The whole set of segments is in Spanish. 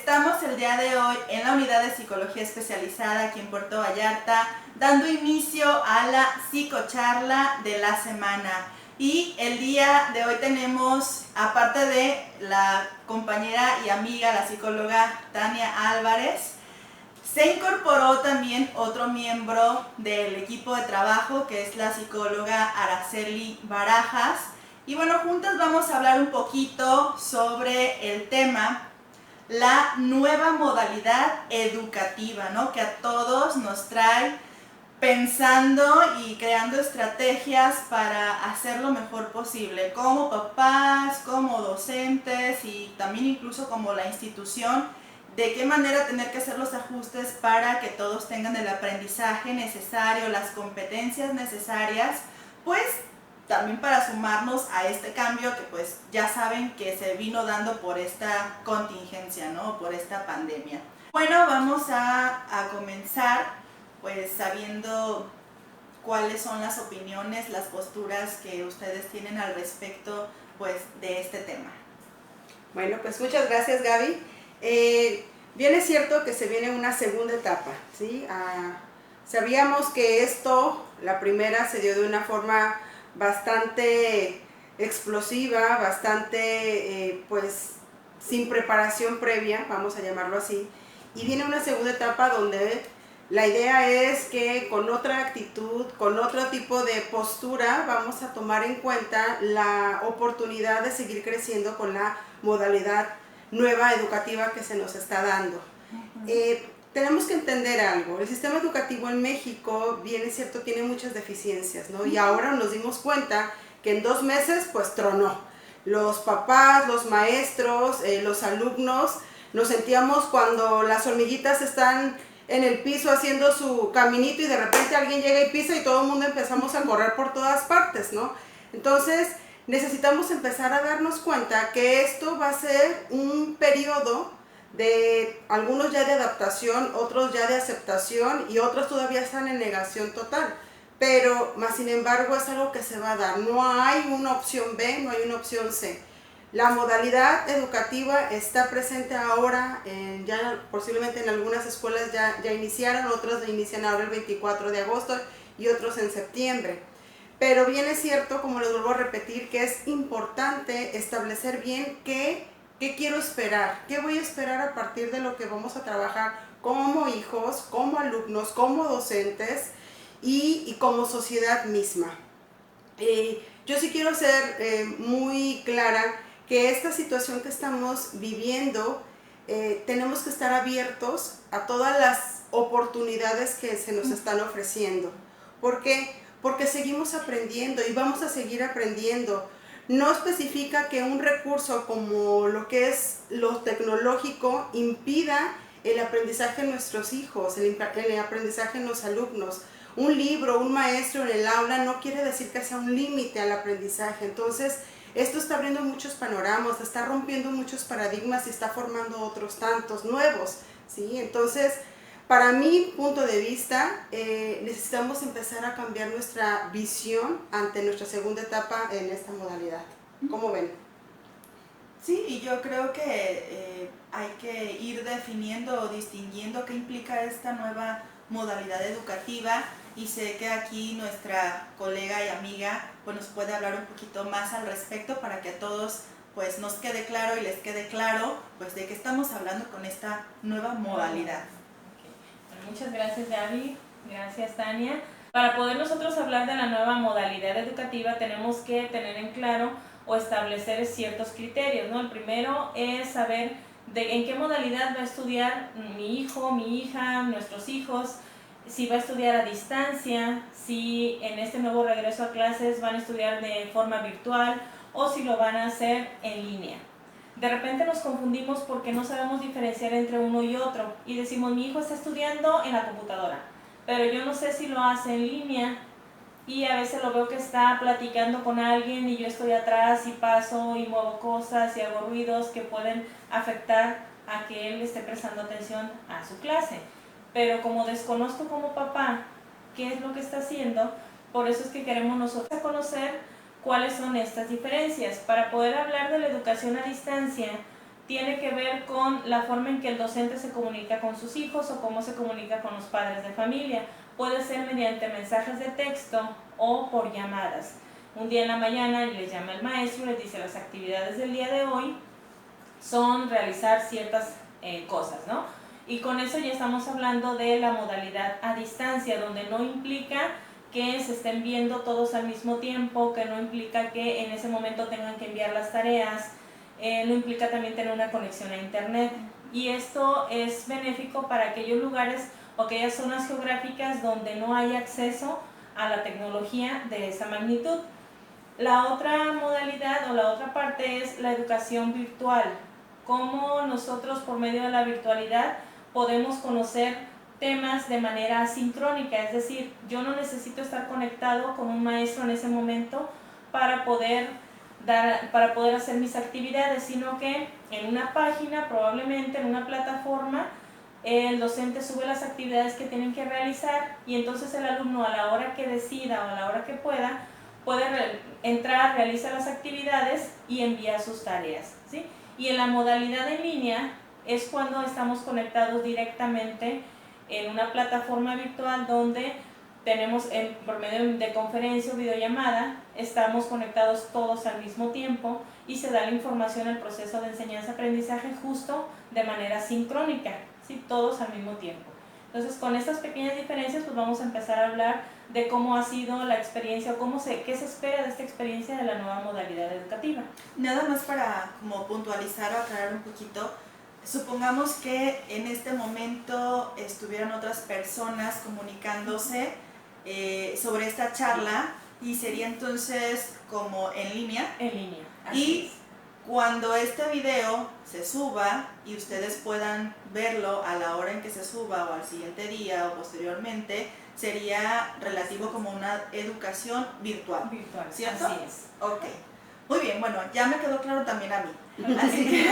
Estamos el día de hoy en la unidad de psicología especializada aquí en Puerto Vallarta, dando inicio a la psicocharla de la semana. Y el día de hoy tenemos, aparte de la compañera y amiga, la psicóloga Tania Álvarez, se incorporó también otro miembro del equipo de trabajo, que es la psicóloga Araceli Barajas. Y bueno, juntas vamos a hablar un poquito sobre el tema, la nueva modalidad educativa, ¿no? Que a todos nos trae pensando y creando estrategias para hacer lo mejor posible, como papás, como docentes y también incluso como la institución, de qué manera tener que hacer los ajustes para que todos tengan el aprendizaje necesario, las competencias necesarias, pues también para sumarnos a este cambio que pues ya saben que se vino dando por esta contingencia, ¿no? Por esta pandemia. Bueno, vamos a comenzar pues sabiendo cuáles son las opiniones, las posturas que ustedes tienen al respecto pues de este tema. Bueno, pues muchas gracias, Gaby. Bien es cierto que se viene una segunda etapa, ¿sí? Sabíamos que esto, la primera, se dio de una forma bastante explosiva, bastante, pues, sin preparación previa, vamos a llamarlo así. Y viene una segunda etapa donde la idea es que con otra actitud, con otro tipo de postura, vamos a tomar en cuenta la oportunidad de seguir creciendo con la modalidad nueva educativa que se nos está dando. Tenemos que entender algo, el sistema educativo en México, bien es cierto, tiene muchas deficiencias, ¿no? Y ahora nos dimos cuenta que en 2 meses pues tronó. Los papás, los maestros, los alumnos, nos sentíamos cuando las hormiguitas están en el piso haciendo su caminito y de repente alguien llega y pisa y todo el mundo empezamos a correr por todas partes, ¿no? Entonces necesitamos empezar a darnos cuenta que esto va a ser un periodo de algunos ya de adaptación, otros ya de aceptación y otros todavía están en negación total. Pero, más sin embargo, es algo que se va a dar. No hay una opción B, no hay una opción C. La modalidad educativa está presente ahora, ya posiblemente en algunas escuelas ya iniciaron, otras inician ahora el 24 de agosto y otros en septiembre. Pero bien es cierto, como les vuelvo a repetir, que es importante establecer bien qué quiero esperar, qué voy a esperar a partir de lo que vamos a trabajar como hijos, como alumnos, como docentes y como sociedad misma. Yo sí quiero ser muy clara que esta situación que estamos viviendo, tenemos que estar abiertos a todas las oportunidades que se nos están ofreciendo. ¿Por qué? Porque seguimos aprendiendo y vamos a seguir aprendiendo. No especifica que un recurso como lo que es lo tecnológico impida el aprendizaje en nuestros hijos, el aprendizaje en los alumnos. Un libro, un maestro en el aula no quiere decir que sea un límite al aprendizaje. Entonces, esto está abriendo muchos panoramas, está rompiendo muchos paradigmas y está formando otros tantos nuevos, ¿sí? Entonces, para mi punto de vista, necesitamos empezar a cambiar nuestra visión ante nuestra segunda etapa en esta modalidad. ¿Cómo ven? Sí, y yo creo que hay que ir definiendo o distinguiendo qué implica esta nueva modalidad educativa, y sé que aquí nuestra colega y amiga pues nos puede hablar un poquito más al respecto para que a todos pues nos quede claro y les quede claro pues de qué estamos hablando con esta nueva modalidad. Bueno, muchas gracias, Gaby, gracias, Tania. Para poder nosotros hablar de la nueva modalidad educativa tenemos que tener en claro o establecer ciertos criterios, ¿no? El primero es saber en qué modalidad va a estudiar mi hijo, mi hija, nuestros hijos, si va a estudiar a distancia, si en este nuevo regreso a clases van a estudiar de forma virtual o si lo van a hacer en línea. De repente nos confundimos porque no sabemos diferenciar entre uno y otro y decimos, mi hijo está estudiando en la computadora, pero yo no sé si lo hace en línea, y a veces lo veo que está platicando con alguien y yo estoy atrás y paso y muevo cosas y hago ruidos que pueden afectar a que él esté prestando atención a su clase. Pero como desconozco como papá qué es lo que está haciendo, por eso es que queremos nosotros conocer cuáles son estas diferencias. Para poder hablar de la educación a distancia, tiene que ver con la forma en que el docente se comunica con sus hijos o cómo se comunica con los padres de familia. Puede ser mediante mensajes de texto o por llamadas. Un día en la mañana les llama el maestro, les dice las actividades del día de hoy son realizar ciertas cosas, ¿no? Y con eso ya estamos hablando de la modalidad a distancia, donde no implica que se estén viendo todos al mismo tiempo, que no implica que en ese momento tengan que enviar las tareas, no implica también tener una conexión a internet. Y esto es benéfico para aquellos lugares o aquellas zonas geográficas donde no hay acceso a la tecnología de esa magnitud. La otra modalidad o la otra parte es la educación virtual. Cómo nosotros por medio de la virtualidad podemos conocer temas de manera asincrónica, es decir, yo no necesito estar conectado con un maestro en ese momento para poder hacer mis actividades, sino que en una página, probablemente en una plataforma, el docente sube las actividades que tienen que realizar y entonces el alumno a la hora que decida o a la hora que puede entrar, realiza las actividades y envía sus tareas, ¿sí? Y en la modalidad en línea es cuando estamos conectados directamente en una plataforma virtual donde tenemos por medio de conferencia o videollamada, estamos conectados todos al mismo tiempo y se da la información al proceso de enseñanza-aprendizaje justo de manera sincrónica, ¿sí? Todos al mismo tiempo. Entonces, con estas pequeñas diferencias, pues vamos a empezar a hablar de cómo ha sido la experiencia o qué se espera de esta experiencia de la nueva modalidad educativa. Nada más para como puntualizar o aclarar un poquito, supongamos que en este momento estuvieran otras personas comunicándose sobre esta charla y sería entonces como en línea. En línea, y cuando este video se suba y ustedes puedan verlo a la hora en que se suba o al siguiente día o posteriormente, sería relativo como una educación virtual. Virtual, ¿cierto? así es. Ok. Muy bien, bueno, ya me quedó claro también a mí. Así que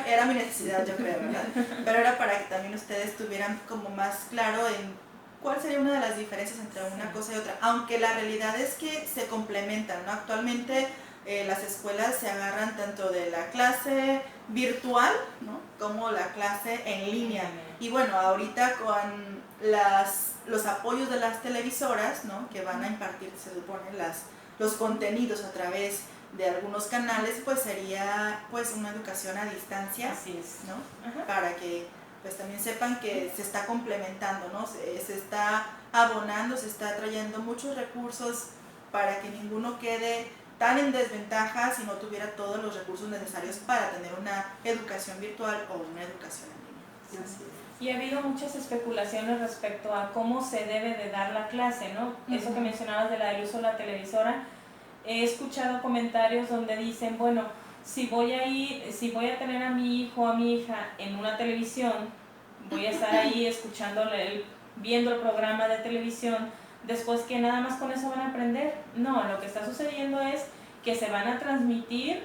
era mi necesidad, yo creo, ¿verdad? Pero era para que también ustedes tuvieran como más claro en cuál sería una de las diferencias entre una cosa y otra. Aunque la realidad es que se complementan, ¿no? Actualmente las escuelas se agarran tanto de la clase virtual, ¿no?, como la clase en línea. Y bueno, ahorita con los apoyos de las televisoras, ¿no?, que van a impartir, se supone, los contenidos a través de algunos canales, pues sería pues una educación a distancia. Así es, ¿no? Ajá. Para que pues también sepan que se está complementando, ¿no? Se está abonando, se está trayendo muchos recursos para que ninguno quede tan en desventaja si no tuviera todos los recursos necesarios para tener una educación virtual o una educación en línea. Así es. Y ha habido muchas especulaciones respecto a cómo se debe de dar la clase, ¿no? Eso que mencionabas del uso de la televisora, he escuchado comentarios donde dicen, bueno, si voy a tener a mi hijo o a mi hija en una televisión, voy a estar ahí viendo el programa de televisión, después que nada más con eso van a aprender. No, lo que está sucediendo es que se van a transmitir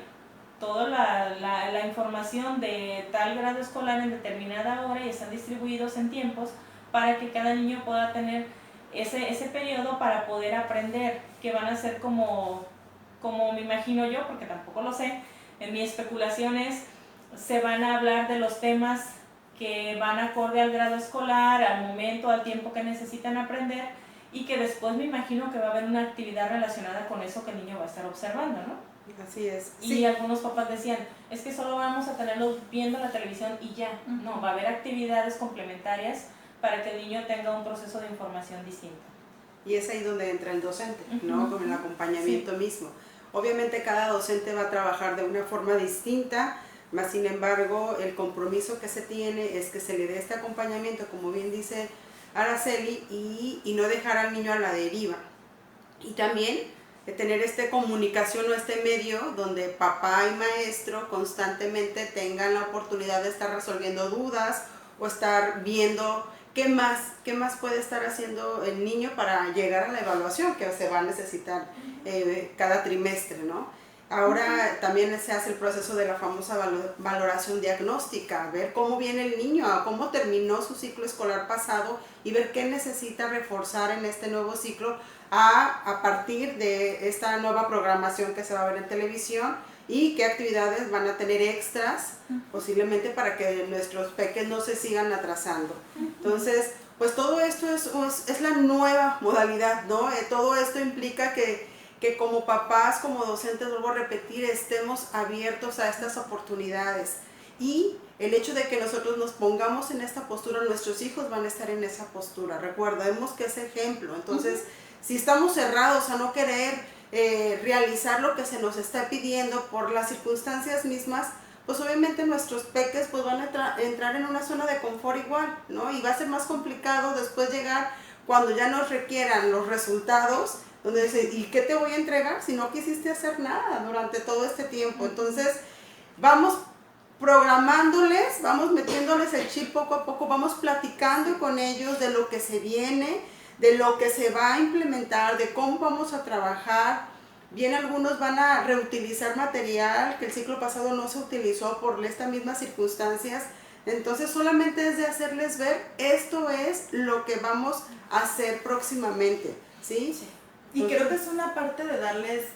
toda la información de tal grado escolar en determinada hora y están distribuidos en tiempos para que cada niño pueda tener ese periodo para poder aprender, que van a ser como me imagino yo, porque tampoco lo sé, en mi especulación se van a hablar de los temas que van acorde al grado escolar, al momento, al tiempo que necesitan aprender, y que después me imagino que va a haber una actividad relacionada con eso que el niño va a estar observando, ¿no? Así es. Y sí. algunos papás decían, es que solo vamos a tenerlos viendo la televisión y ya. No, va a haber actividades complementarias para que el niño tenga un proceso de información distinto. Y es ahí donde entra el docente, ¿no? Con el acompañamiento mismo. Obviamente cada docente va a trabajar de una forma distinta, más sin embargo el compromiso que se tiene es que se le dé este acompañamiento, como bien dice Araceli, y no dejar al niño a la deriva. Y también tener esta comunicación o este medio donde papá y maestro constantemente tengan la oportunidad de estar resolviendo dudas o estar viendo qué más puede estar haciendo el niño para llegar a la evaluación que se va a necesitar cada trimestre, ¿no? Ahora también se hace el proceso de la famosa valoración diagnóstica, ver cómo viene el niño, cómo terminó su ciclo escolar pasado y ver qué necesita reforzar en este nuevo ciclo a partir de esta nueva programación que se va a ver en televisión y qué actividades van a tener extras posiblemente para que nuestros peques no se sigan atrasando. Entonces, pues todo esto es la nueva modalidad, ¿no? Todo esto implica que como papás, como docentes, vuelvo a repetir, estemos abiertos a estas oportunidades. Y el hecho de que nosotros nos pongamos en esta postura, nuestros hijos van a estar en esa postura. Recordemos que es ejemplo. Entonces, si estamos cerrados a no querer realizar lo que se nos está pidiendo por las circunstancias mismas, pues obviamente nuestros peques pues van a entrar en una zona de confort igual, ¿no? Y va a ser más complicado después llegar cuando ya nos requieran los resultados, donde dice, ¿y qué te voy a entregar si no quisiste hacer nada durante todo este tiempo? Entonces, vamos programándoles, vamos metiéndoles el chip poco a poco, vamos platicando con ellos de lo que se viene, de lo que se va a implementar, de cómo vamos a trabajar. Bien, algunos van a reutilizar material que el ciclo pasado no se utilizó por estas mismas circunstancias. Entonces solamente es de hacerles ver, esto es lo que vamos a hacer próximamente, ¿sí? Sí. Y entonces, creo que es una parte de darles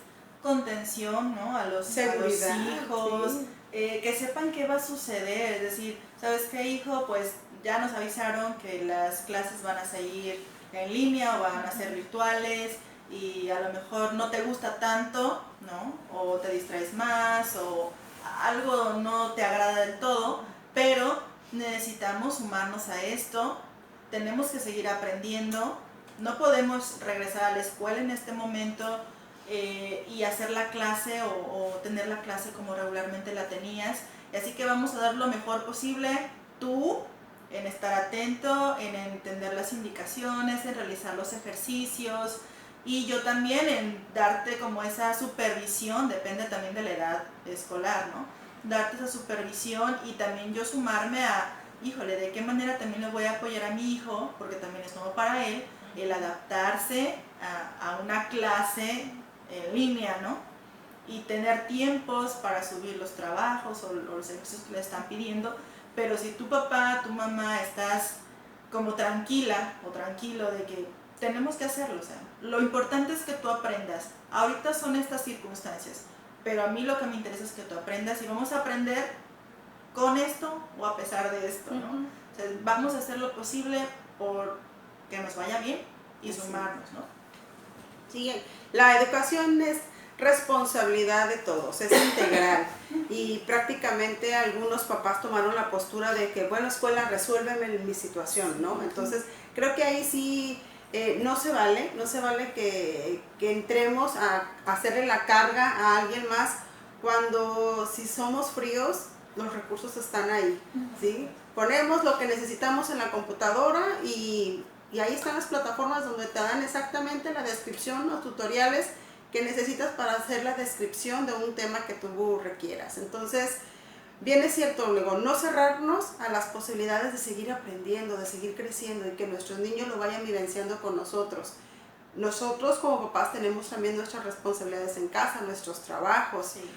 contención, ¿no? a los hijos, sí. Que sepan qué va a suceder, es decir, ¿sabes qué, hijo? Pues ya nos avisaron que las clases van a seguir en línea o van a ser virtuales, y a lo mejor no te gusta tanto, ¿no? O te distraes más, o algo no te agrada del todo, pero necesitamos sumarnos a esto, tenemos que seguir aprendiendo, no podemos regresar a la escuela en este momento y hacer la clase o tener la clase como regularmente la tenías, así que vamos a dar lo mejor posible, tú en estar atento, en entender las indicaciones, en realizar los ejercicios, y yo también en darte como esa supervisión, depende también de la edad escolar, ¿no? Darte esa supervisión y también yo sumarme a, híjole, ¿de qué manera también le voy a apoyar a mi hijo? Porque también es nuevo para él, el adaptarse a una clase en línea, ¿no? Y tener tiempos para subir los trabajos o los ejercicios que le están pidiendo, pero si tu papá, tu mamá estás como tranquila o tranquilo de que tenemos que hacerlo, o sea, lo importante es que tú aprendas. Ahorita son estas circunstancias, pero a mí lo que me interesa es que tú aprendas y vamos a aprender con esto o a pesar de esto, ¿no? O sea, vamos a hacer lo posible por que nos vaya bien y sumarnos, ¿no? Sí, la educación es responsabilidad de todos, es integral y prácticamente algunos papás tomaron la postura de que, bueno, escuela, resuélveme mi situación, ¿no? Entonces, creo que ahí sí no se vale que entremos a hacerle la carga a alguien más cuando si somos fríos, los recursos están ahí, ¿sí? Ponemos lo que necesitamos en la computadora y ahí están las plataformas donde te dan exactamente la descripción, los tutoriales que necesitas para hacer la descripción de un tema que tú requieras. Entonces, bien es cierto, luego, no cerrarnos a las posibilidades de seguir aprendiendo, de seguir creciendo y que nuestros niños lo vayan vivenciando con nosotros. Nosotros como papás tenemos también nuestras responsabilidades en casa, nuestros trabajos, sí.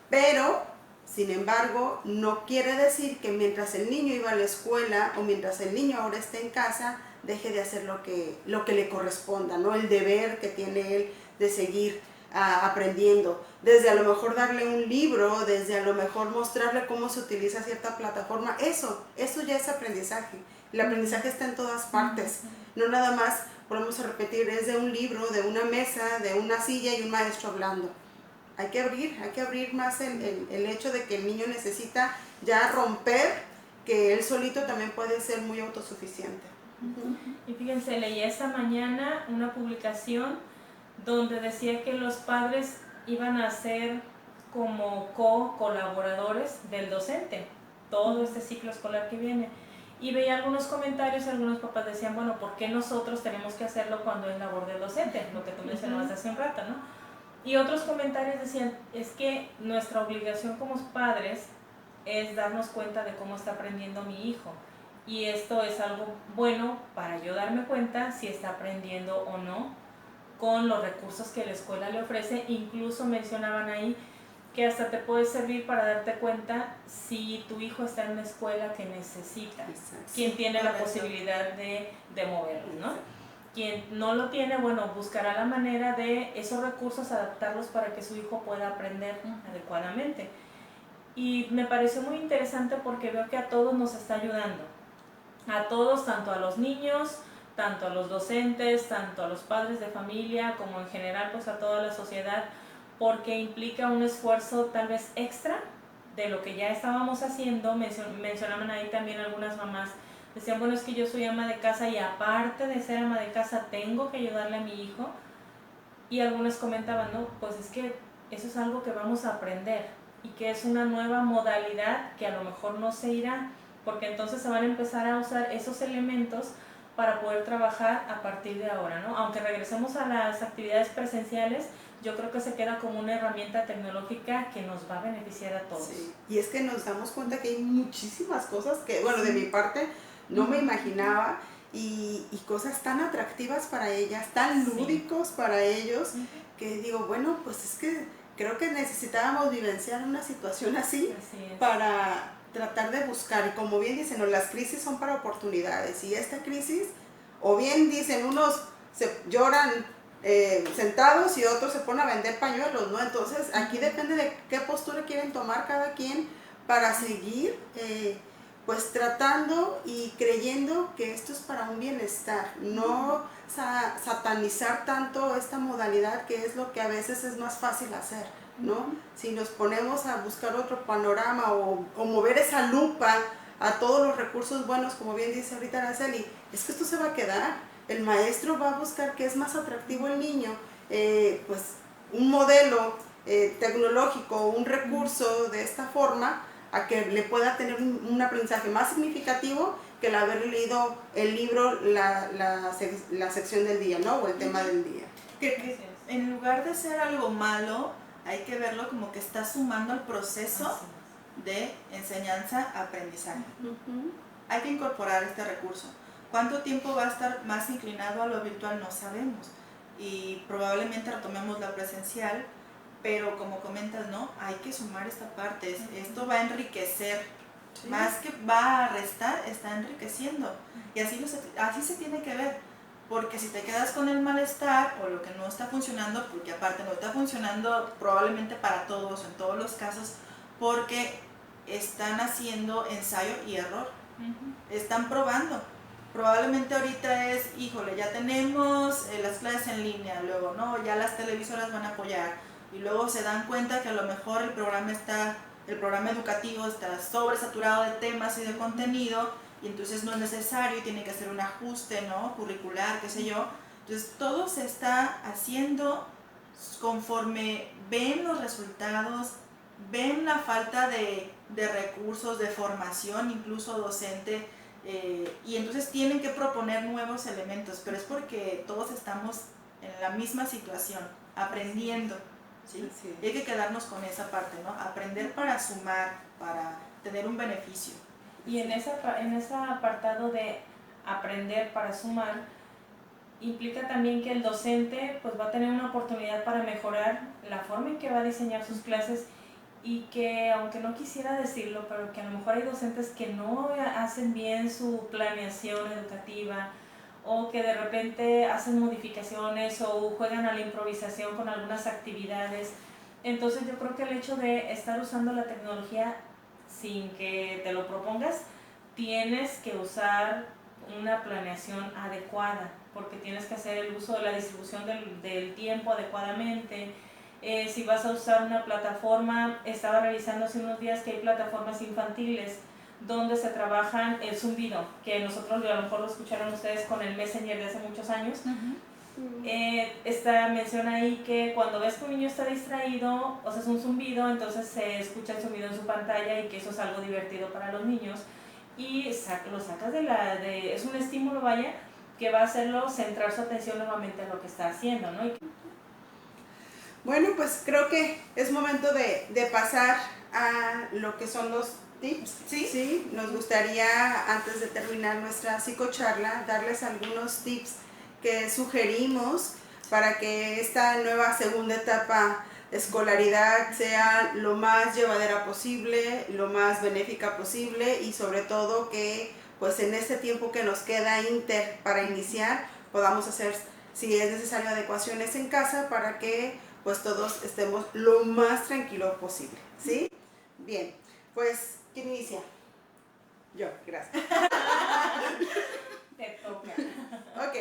Pero, sin embargo, no quiere decir que mientras el niño iba a la escuela o mientras el niño ahora esté en casa, deje de hacer lo que le corresponda, ¿no? El deber que tiene él de seguir aprendiendo, desde a lo mejor darle un libro, desde a lo mejor mostrarle cómo se utiliza cierta plataforma, eso ya es aprendizaje. El aprendizaje está en todas partes, no nada más, volvemos a repetir, es de un libro, de una mesa, de una silla y un maestro hablando. Hay que abrir más el hecho de que el niño necesita ya romper, que él solito también puede ser muy autosuficiente. Y fíjense, leí esta mañana una publicación donde decía que los padres iban a ser como colaboradores del docente todo este ciclo escolar que viene, y veía algunos comentarios, algunos papás decían, bueno, ¿por qué nosotros tenemos que hacerlo cuando es labor del docente? Lo que tú mencionabas hace un rato, ¿no? Y otros comentarios decían, es que nuestra obligación como padres es darnos cuenta de cómo está aprendiendo mi hijo, y esto es algo bueno para yo darme cuenta si está aprendiendo o no con los recursos que la escuela le ofrece. Incluso mencionaban ahí que hasta te puede servir para darte cuenta si tu hijo está en una escuela que necesita, quién tiene la posibilidad de moverlo, ¿no? Quien no lo tiene, bueno, buscará la manera de esos recursos adaptarlos para que su hijo pueda aprender adecuadamente. Y me pareció muy interesante porque veo que a todos nos está ayudando. A todos, tanto a los niños, tanto a los docentes, tanto a los padres de familia, como en general pues a toda la sociedad, porque implica un esfuerzo tal vez extra de lo que ya estábamos haciendo. Mencionaban ahí también algunas mamás, decían, bueno, es que yo soy ama de casa y aparte de ser ama de casa tengo que ayudarle a mi hijo. Y algunas comentaban, no, pues es que eso es algo que vamos a aprender y que es una nueva modalidad que a lo mejor no se irá, porque entonces se van a empezar a usar esos elementos para poder trabajar a partir de ahora, ¿no? Aunque regresemos a las actividades presenciales, yo creo que se queda como una herramienta tecnológica que nos va a beneficiar a todos. Sí. Y es que nos damos cuenta que hay muchísimas cosas que, bueno, de mi parte no me imaginaba, y cosas tan atractivas para ellas, tan lúdicos para ellos, que digo, bueno, pues es que creo que necesitábamos vivenciar una situación así para tratar de buscar. Y como bien dicen, ¿no?, las crisis son para oportunidades, y esta crisis, o bien dicen, unos se lloran sentados y otros se ponen a vender pañuelos, ¿no? Entonces aquí depende de qué postura quieren tomar cada quien para seguir pues tratando y creyendo que esto es para un bienestar, no satanizar tanto esta modalidad, que es lo que a veces es más fácil hacer, ¿no? Si nos ponemos a buscar otro panorama o mover esa lupa a todos los recursos buenos, como bien dice ahorita Araceli, es que esto se va a quedar. El maestro va a buscar qué es más atractivo el niño, pues un modelo tecnológico, un recurso de esta forma, a que le pueda tener un aprendizaje más significativo que el haber leído el libro, la sección del día, ¿no? O el tema del día. Que en lugar de ser algo malo, hay que verlo como que está sumando al proceso de enseñanza-aprendizaje. Hay que incorporar este recurso. ¿Cuánto tiempo va a estar más inclinado a lo virtual? No sabemos. Y probablemente retomemos la presencial, pero como comentas, ¿no? Hay que sumar esta parte. Esto va a enriquecer, más que va a restar, está enriqueciendo. Y así se tiene que ver. Porque si te quedas con el malestar o lo que no está funcionando, porque aparte no está funcionando probablemente para todos, en todos los casos, porque están haciendo ensayo y error. Están probando. Probablemente ahorita es, híjole, ya tenemos las clases en línea, luego no, ya las televisoras van a apoyar, y luego se dan cuenta que a lo mejor el programa educativo está sobresaturado de temas y de contenido, y entonces no es necesario y tiene que hacer un ajuste, ¿no?, curricular, qué sé yo. Entonces todo se está haciendo conforme ven los resultados, ven la falta de recursos, de formación, incluso docente, y entonces tienen que proponer nuevos elementos, pero es porque todos estamos en la misma situación, aprendiendo, ¿sí? Y hay que quedarnos con esa parte, ¿no? Aprender para sumar, para tener un beneficio. Y en ese apartado de aprender para sumar, implica también que el docente pues va a tener una oportunidad para mejorar la forma en que va a diseñar sus clases, y que, aunque no quisiera decirlo, pero que a lo mejor hay docentes que no hacen bien su planeación educativa, o que de repente hacen modificaciones o juegan a la improvisación con algunas actividades. Entonces yo creo que el hecho de estar usando la tecnología sin que te lo propongas, tienes que usar una planeación adecuada, porque tienes que hacer el uso de la distribución del tiempo adecuadamente. Si vas a usar una plataforma, estaba revisando hace unos días que hay plataformas infantiles donde se trabajan el zumbido, que nosotros a lo mejor lo escucharon ustedes con el Messenger de hace muchos años. Menciona ahí que cuando ves que un niño está distraído, o sea, es un zumbido, entonces se escucha el zumbido en su pantalla, y que eso es algo divertido para los niños, y lo sacas es un estímulo, vaya, que va a hacerlo centrar su atención nuevamente en lo que está haciendo, ¿no? Bueno, pues creo que es momento de pasar a lo que son los tips. Sí, nos gustaría, antes de terminar nuestra psicocharla, darles algunos tips que sugerimos para que esta nueva segunda etapa de escolaridad sea lo más llevadera posible, lo más benéfica posible, y sobre todo que pues en este tiempo que nos queda para iniciar, podamos hacer, si es necesario, adecuaciones en casa para que pues todos estemos lo más tranquilos posible, ¿sí? Bien, pues, ¿quién inicia? Yo, gracias. Te toca. Ok,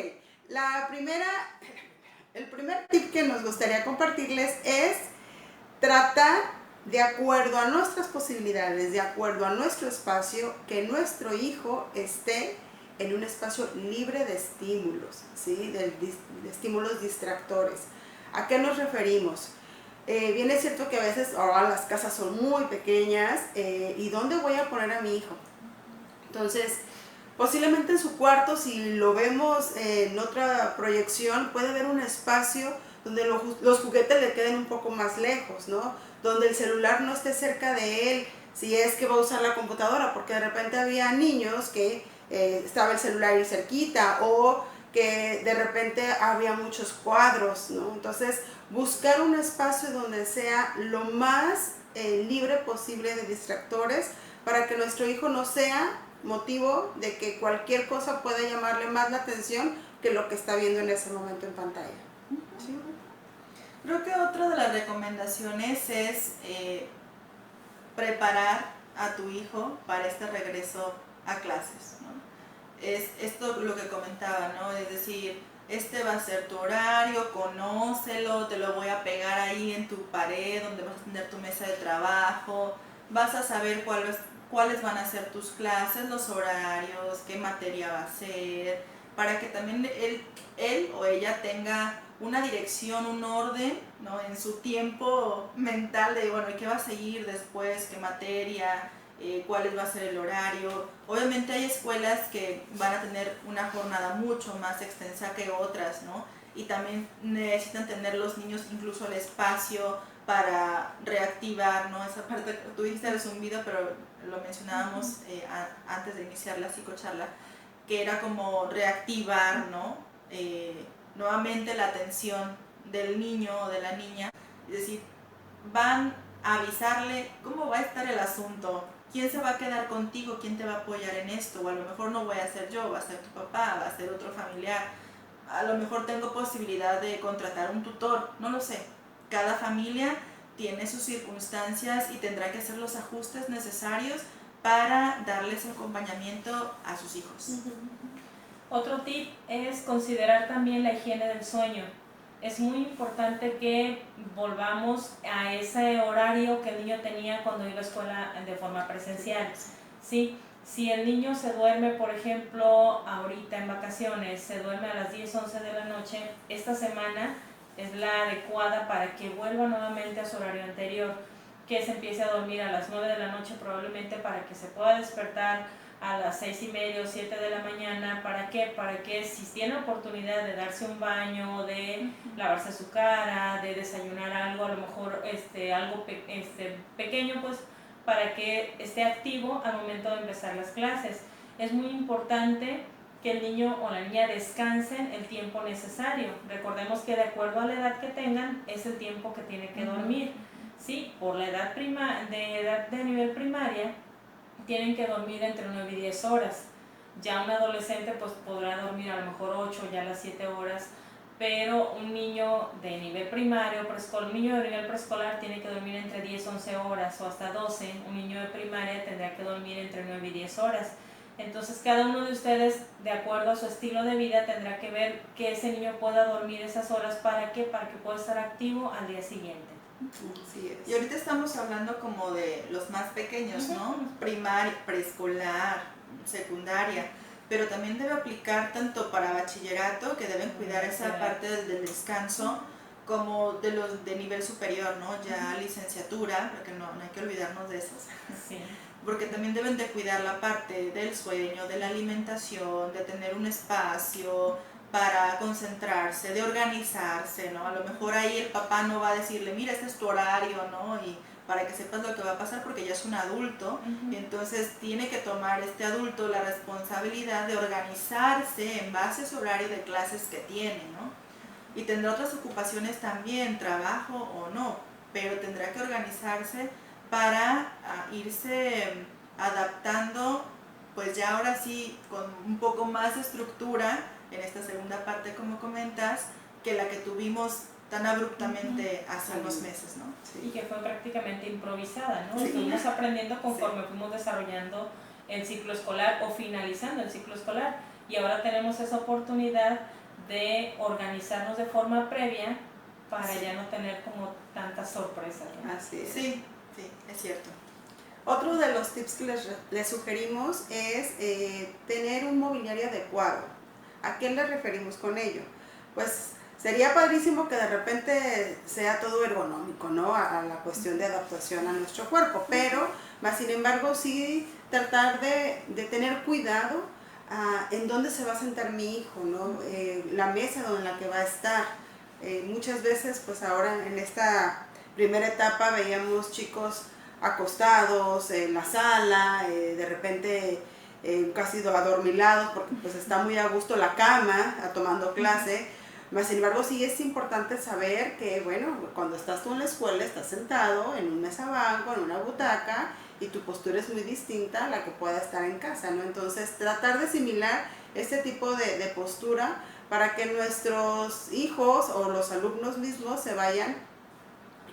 el primer tip que nos gustaría compartirles es tratar de acuerdo a nuestras posibilidades, de acuerdo a nuestro espacio, que nuestro hijo esté en un espacio libre de estímulos, ¿sí? De estímulos distractores. ¿A qué nos referimos? Bien es cierto que a veces ahora las casas son muy pequeñas, ¿y dónde voy a poner a mi hijo? Entonces, posiblemente en su cuarto, si lo vemos en otra proyección, puede haber un espacio donde los juguetes le queden un poco más lejos, ¿no? Donde el celular no esté cerca de él, si es que va a usar la computadora, porque de repente había niños que estaba el celular ahí cerquita, o que de repente había muchos cuadros, ¿no? Entonces, buscar un espacio donde sea lo más libre posible de distractores, para que nuestro hijo no sea motivo de que cualquier cosa pueda llamarle más la atención que lo que está viendo en ese momento en pantalla. ¿Sí? Creo que otra de las recomendaciones es preparar a tu hijo para este regreso a clases, ¿no? Es esto lo que comentaba, ¿no? Es decir, este va a ser tu horario, conócelo, te lo voy a pegar ahí en tu pared donde vas a tener tu mesa de trabajo, vas a saber cuáles van a ser tus clases, los horarios, qué materia va a ser, para que también él o ella tenga una dirección, un orden, ¿no? En su tiempo mental de, bueno, ¿qué va a seguir después? ¿Qué materia? ¿Cuál va a ser el horario? Obviamente hay escuelas que van a tener una jornada mucho más extensa que otras, ¿no? Y también necesitan tener los niños incluso el espacio para reactivar, ¿no? Esa parte, tú dijiste el zumbido, pero lo mencionábamos antes de iniciar la psicocharla, que era como reactivar, ¿no? Nuevamente la atención del niño o de la niña, es decir, van a avisarle cómo va a estar el asunto, quién se va a quedar contigo, quién te va a apoyar en esto, o a lo mejor no voy a ser yo, va a ser tu papá, va a ser otro familiar, a lo mejor tengo posibilidad de contratar un tutor, no lo sé. Cada familia tiene sus circunstancias y tendrá que hacer los ajustes necesarios para darles acompañamiento a sus hijos. Otro tip es considerar también la higiene del sueño. Es muy importante que volvamos a ese horario que el niño tenía cuando iba a escuela de forma presencial. ¿Sí? Si el niño se duerme, por ejemplo, ahorita en vacaciones, se duerme a las 10, 11 de la noche, esta semana es la adecuada para que vuelva nuevamente a su horario anterior, que se empiece a dormir a las 9 de la noche probablemente, para que se pueda despertar a las 6:30 o 7 de la mañana. ¿Para qué? Para que si tiene oportunidad de darse un baño, de lavarse su cara, de desayunar algo, a lo mejor algo pequeño, pues para que esté activo al momento de empezar las clases. Es muy importante que el niño o la niña descansen el tiempo necesario. Recordemos que de acuerdo a la edad que tengan, es el tiempo que tiene que dormir. ¿Sí? Por la edad de nivel primaria, tienen que dormir entre 9 y 10 horas. Ya un adolescente pues podrá dormir a lo mejor 8, ya las 7 horas, pero un niño de nivel primario, un niño de nivel preescolar tiene que dormir entre 10, 11 horas o hasta 12. Un niño de primaria tendrá que dormir entre 9 y 10 horas. Entonces cada uno de ustedes, de acuerdo a su estilo de vida, tendrá que ver que ese niño pueda dormir esas horas. ¿Para qué? Para que pueda estar activo al día siguiente. Así es. Y ahorita estamos hablando como de los más pequeños, ¿no? Primaria, preescolar, secundaria, pero también debe aplicar tanto para bachillerato, que deben cuidar esa parte del descanso, como de los de nivel superior, ¿no? Ya licenciatura, porque no hay que olvidarnos de esos. Sí. Porque también deben de cuidar la parte del sueño, de la alimentación, de tener un espacio para concentrarse, de organizarse, ¿no? A lo mejor ahí el papá no va a decirle, mira, este es tu horario, ¿no? Y para que sepas lo que va a pasar, porque ya es un adulto, y entonces tiene que tomar este adulto la responsabilidad de organizarse en base a su horario de clases que tiene, ¿no? Y tendrá otras ocupaciones también, trabajo o no, pero tendrá que organizarse para irse adaptando pues ya ahora sí con un poco más de estructura en esta segunda parte, como comentas, que la que tuvimos tan abruptamente hace unos meses, ¿no? Sí. Y que fue prácticamente improvisada, ¿no? Sí. Estuvimos aprendiendo conforme fuimos desarrollando el ciclo escolar o finalizando el ciclo escolar, y ahora tenemos esa oportunidad de organizarnos de forma previa para ya no tener como tantas sorpresas, ¿no? Así es. Sí, sí, es cierto. Otro de los tips que les sugerimos es tener un mobiliario adecuado. ¿A qué le referimos con ello? Pues sería padrísimo que de repente sea todo ergonómico, ¿no? A la cuestión de adaptación a nuestro cuerpo, pero más sin embargo sí tratar de tener cuidado en dónde se va a sentar mi hijo, ¿no? La mesa en la que va a estar. Muchas veces, pues ahora en esta primera etapa veíamos chicos acostados en la sala, de repente casi adormilados porque pues está muy a gusto la cama tomando clase. Mas, sin embargo, sí es importante saber que, bueno, cuando estás tú en la escuela estás sentado en un mesabanco, en una butaca, y tu postura es muy distinta a la que pueda estar en casa, ¿no? Entonces, tratar de asimilar este tipo de postura para que nuestros hijos o los alumnos mismos se vayan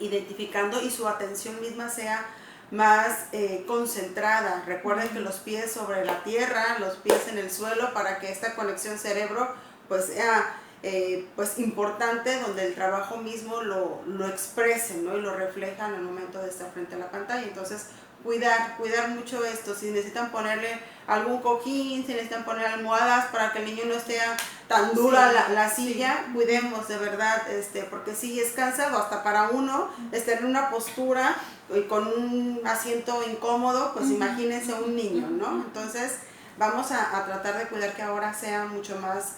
identificando y su atención misma sea más concentrada. Recuerden que los pies sobre la tierra, los pies en el suelo, para que esta conexión cerebro pues sea pues importante, donde el trabajo mismo lo expresen, ¿no? Y lo reflejan en el momento de estar frente a la pantalla. Entonces cuidar mucho esto. Si necesitan ponerle algún cojín, si necesitan poner almohadas para que el niño no esté tan dura la silla, cuidemos de verdad, porque sí es cansado hasta para uno estar en una postura y con un asiento incómodo, pues imagínense un niño, ¿no? Entonces vamos a tratar de cuidar que ahora sea mucho más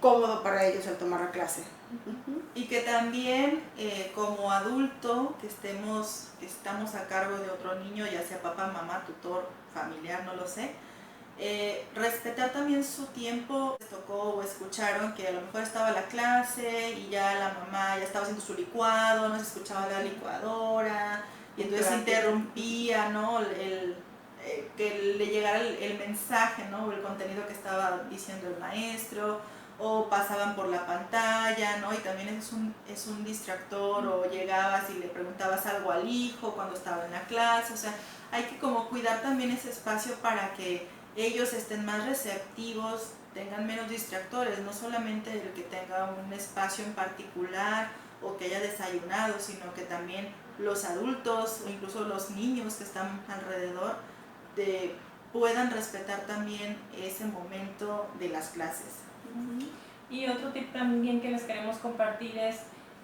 cómodo para ellos al tomar la clase. Y que también como adulto que estamos a cargo de otro niño, ya sea papá, mamá, tutor, familiar, no lo sé, respetar también su tiempo. Les tocó o escucharon que a lo mejor estaba la clase y ya la mamá ya estaba haciendo su licuado, no se escuchaba la licuadora y entonces se interrumpía, ¿no? Que le llegara el mensaje, ¿no? O el contenido que estaba diciendo el maestro, o pasaban por la pantalla, ¿no? Y también es un distractor, o llegabas y le preguntabas algo al hijo cuando estaba en la clase. O sea, hay que como cuidar también ese espacio para que ellos estén más receptivos, tengan menos distractores, no solamente el que tenga un espacio en particular o que haya desayunado, sino que también los adultos o incluso los niños que están alrededor puedan respetar también ese momento de las clases. Y otro tip también que les queremos compartir es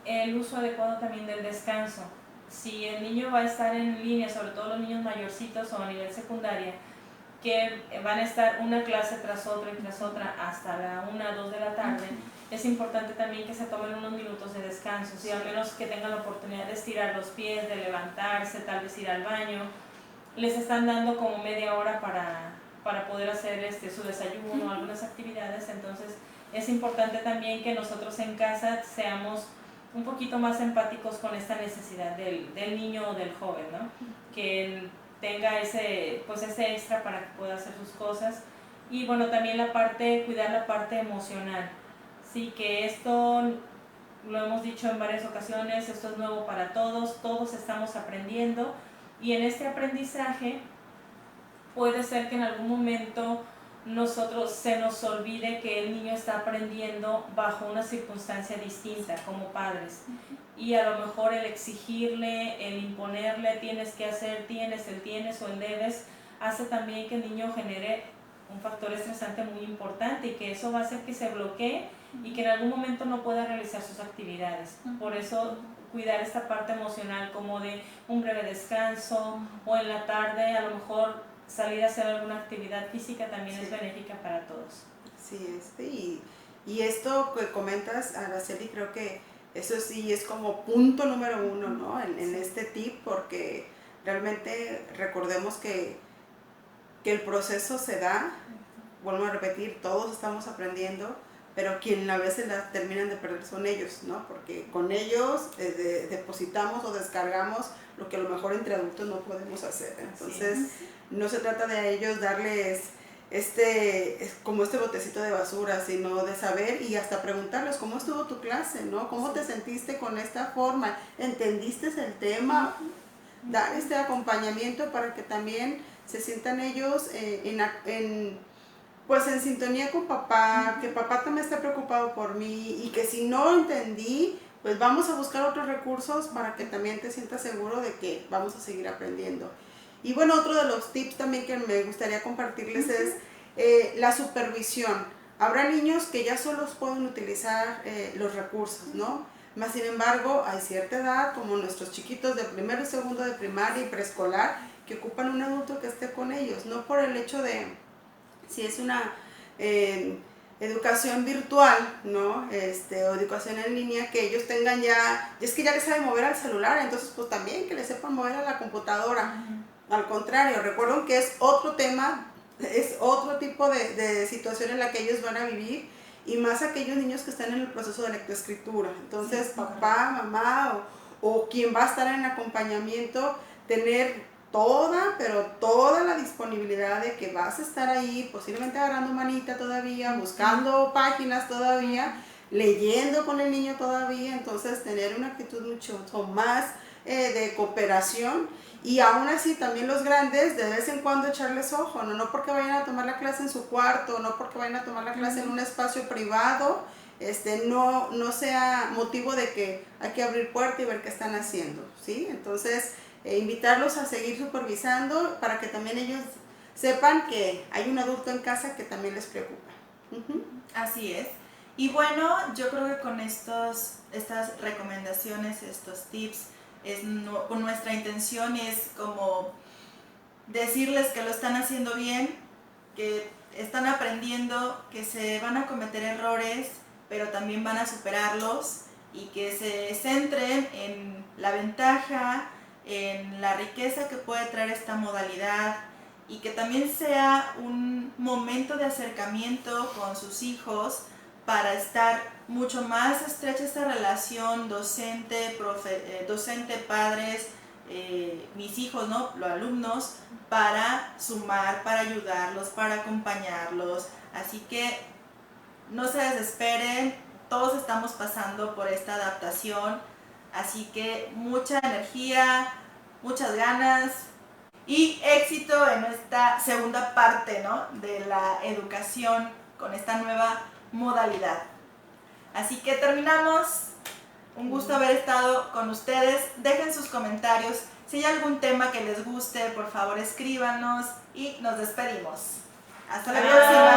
el uso adecuado también del descanso. Si el niño va a estar en línea, sobre todo los niños mayorcitos o a nivel secundaria, que van a estar una clase tras otra y tras otra hasta la 1 o 2 de la tarde, es importante también que se tomen unos minutos de descanso, ¿sí? Al menos que tengan la oportunidad de estirar los pies, de levantarse, tal vez ir al baño. Les están dando como media hora para poder hacer su desayuno, algunas actividades. Entonces es importante también que nosotros en casa seamos un poquito más empáticos con esta necesidad del niño o del joven, ¿no? Que tenga ese extra para que pueda hacer sus cosas. Y bueno, también cuidar la parte emocional, sí, que esto lo hemos dicho en varias ocasiones, esto es nuevo para todos estamos aprendiendo, y en este aprendizaje puede ser que en algún momento se nos olvide que el niño está aprendiendo bajo una circunstancia distinta como padres, y a lo mejor el exigirle, el imponerle, tienes que hacer, tienes o el debes, hace también que el niño genere un factor estresante muy importante, y que eso va a hacer que se bloquee y que en algún momento no pueda realizar sus actividades. Por eso cuidar esta parte emocional, como de un breve descanso, o en la tarde a lo mejor salir a hacer alguna actividad física, también es benéfica para todos. Sí, y esto que comentas, Araceli, creo que eso sí es como punto número 1, ¿no? En este tip, porque realmente recordemos que el proceso se da, vuelvo a repetir, todos estamos aprendiendo, pero quien a veces la terminan de perder son ellos, ¿no? Porque con ellos depositamos o descargamos lo que a lo mejor entre adultos no podemos hacer. Entonces, no se trata de ellos darles como este botecito de basura, sino de saber y hasta preguntarles cómo estuvo tu clase, ¿no? ¿Cómo te sentiste con esta forma? ¿Entendiste el tema? Dar este acompañamiento para que también se sientan ellos pues en sintonía con papá, que papá también está preocupado por mí y que si no entendí, pues vamos a buscar otros recursos para que también te sientas seguro de que vamos a seguir aprendiendo. Y bueno, otro de los tips también que me gustaría compartirles es la supervisión. Habrá niños que ya solos pueden utilizar los recursos, ¿no? Más sin embargo, hay cierta edad, como nuestros chiquitos de primero y segundo de primaria y preescolar, que ocupan un adulto que esté con ellos, no por el hecho de si es una educación virtual, ¿no? O educación en línea, que ellos tengan es que ya les sabe mover al celular, entonces pues también que les sepan mover a la computadora. Al contrario, recuerden que es otro tema, es otro tipo de situación en la que ellos van a vivir, y más aquellos niños que están en el proceso de lectoescritura. Entonces, sí, papá, mamá o quien va a estar en acompañamiento, tener pero toda la disponibilidad de que vas a estar ahí, posiblemente agarrando manita todavía, buscando páginas todavía, leyendo con el niño todavía. Entonces, tener una actitud mucho más de cooperación. Y aún así también los grandes de vez en cuando echarles ojo, no porque vayan a tomar la clase en su cuarto, no porque vayan a tomar la clase en un espacio privado, no sea motivo de que hay que abrir puerta y ver qué están haciendo, ¿sí? Entonces, invitarlos a seguir supervisando para que también ellos sepan que hay un adulto en casa que también les preocupa. Así es. Y bueno, yo creo que con estas recomendaciones, estos tips, con nuestra intención es como decirles que lo están haciendo bien, que están aprendiendo, que se van a cometer errores, pero también van a superarlos, y que se centren en la ventaja, en la riqueza que puede traer esta modalidad, y que también sea un momento de acercamiento con sus hijos para estar mucho más estrecha esta relación docente, padres, mis hijos, ¿no? Los alumnos, para sumar, para ayudarlos, para acompañarlos. Así que no se desesperen, todos estamos pasando por esta adaptación, así que mucha energía, muchas ganas y éxito en esta segunda parte, ¿no? De la educación con esta nueva modalidad. Así que terminamos. Un gusto haber estado con ustedes. Dejen sus comentarios. Si hay algún tema que les guste, por favor escríbanos, y nos despedimos. Hasta la próxima.